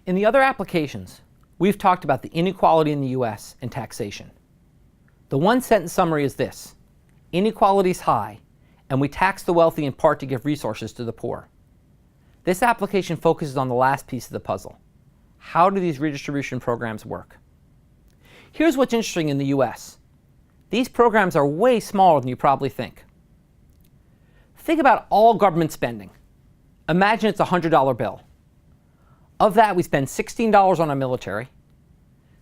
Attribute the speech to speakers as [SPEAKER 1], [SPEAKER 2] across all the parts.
[SPEAKER 1] In the other applications, we've talked about the inequality in the U.S. and taxation. The one-sentence summary is this: inequality is high, and we tax the wealthy in part to give resources to the poor. This application focuses on the last piece of the puzzle. How do these redistribution programs work? Here's what's interesting in the U.S. These programs are way smaller than you probably think. Think about all government spending. Imagine it's a $100 bill. Of that, we spend $16 on our military.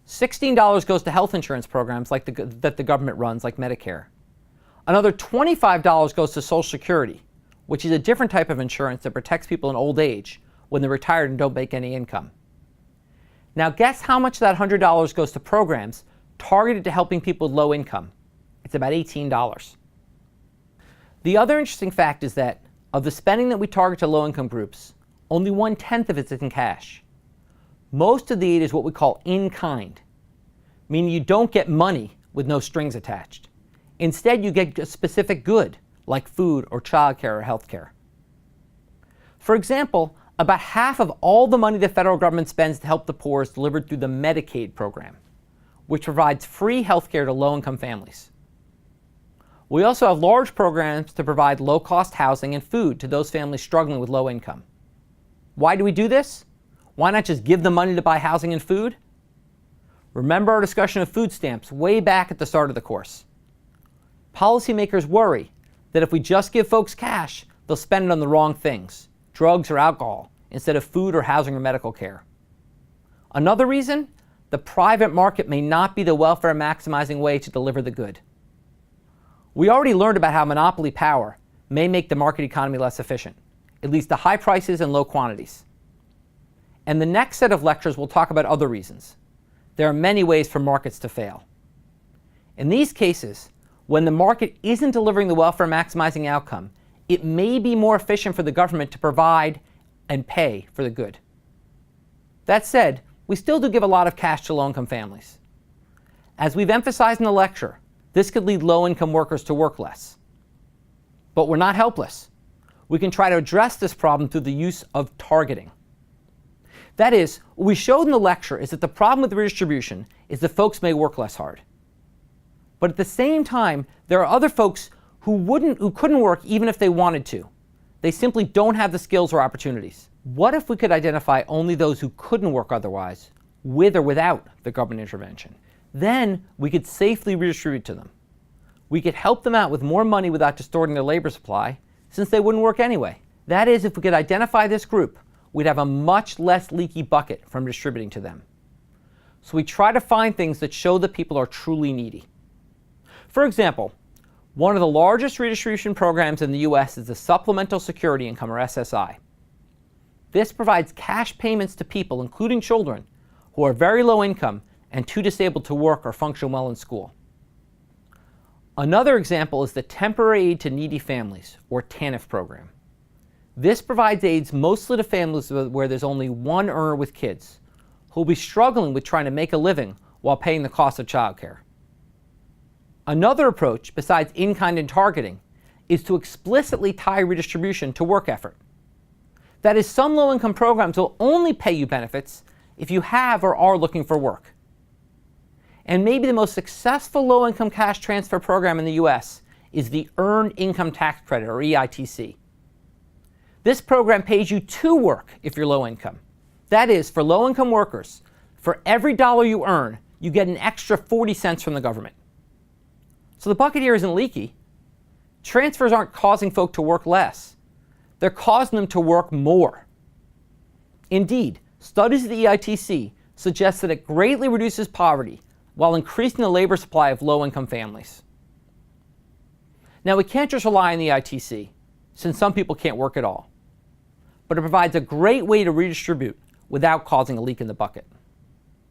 [SPEAKER 1] $16 goes to health insurance programs that the government runs, like Medicare. Another $25 goes to Social Security, which is a different type of insurance that protects people in old age when they're retired and don't make any income. Now guess how much of that $100 goes to programs targeted to helping people with low income. It's about $18. The other interesting fact is that of the spending that we target to low-income groups, only 1/10 of it is in cash. Most of the aid is what we call in-kind, meaning you don't get money with no strings attached. Instead, you get a specific good, like food or childcare or healthcare. For example, about half of all the money the federal government spends to help the poor is delivered through the Medicaid program, which provides free healthcare to low-income families. We also have large programs to provide low-cost housing and food to those families struggling with low income. Why do we do this? Why not just give them money to buy housing and food? Remember our discussion of food stamps way back at the start of the course. Policymakers worry that if we just give folks cash, they'll spend it on the wrong things, drugs or alcohol, instead of food or housing or medical care. Another reason? The private market may not be the welfare maximizing way to deliver the good. We already learned about how monopoly power may make the market economy less efficient. It leads to high prices and low quantities. And the next set of lectures will talk about other reasons. There are many ways for markets to fail. In these cases, when the market isn't delivering the welfare maximizing outcome, it may be more efficient for the government to provide and pay for the good. That said, we still do give a lot of cash to low-income families. As we've emphasized in the lecture, this could lead low-income workers to work less. But we're not helpless. We can try to address this problem through the use of targeting. That is, what we showed in the lecture is that the problem with redistribution is that folks may work less hard. But at the same time, there are other folks who couldn't work even if they wanted to. They simply don't have the skills or opportunities. What if we could identify only those who couldn't work otherwise, with or without the government intervention? Then we could safely redistribute to them. We could help them out with more money without distorting their labor supply, since they wouldn't work anyway. That is, if we could identify this group, we'd have a much less leaky bucket from distributing to them. So we try to find things that show that people are truly needy. For example, one of the largest redistribution programs in the U.S. is the Supplemental Security Income, or SSI. This provides cash payments to people, including children, who are very low income and too disabled to work or function well in school. Another example is the Temporary Aid to Needy Families, or TANF program. This provides aids mostly to families where there's only one earner with kids, who will be struggling with trying to make a living while paying the cost of childcare. Another approach, besides in-kind and targeting, is to explicitly tie redistribution to work effort. That is, some low-income programs will only pay you benefits if you have or are looking for work. And maybe the most successful low-income cash transfer program in the U.S. is the Earned Income Tax Credit, or EITC. This program pays you to work if you're low income. That is, for low-income workers, for every dollar you earn, you get an extra 40 cents from the government. So the bucket here isn't leaky. Transfers aren't causing folk to work less. They're causing them to work more. Indeed, studies of the EITC suggest that it greatly reduces poverty while increasing the labor supply of low-income families. Now, we can't just rely on the EITC, since some people can't work at all. But it provides a great way to redistribute without causing a leak in the bucket.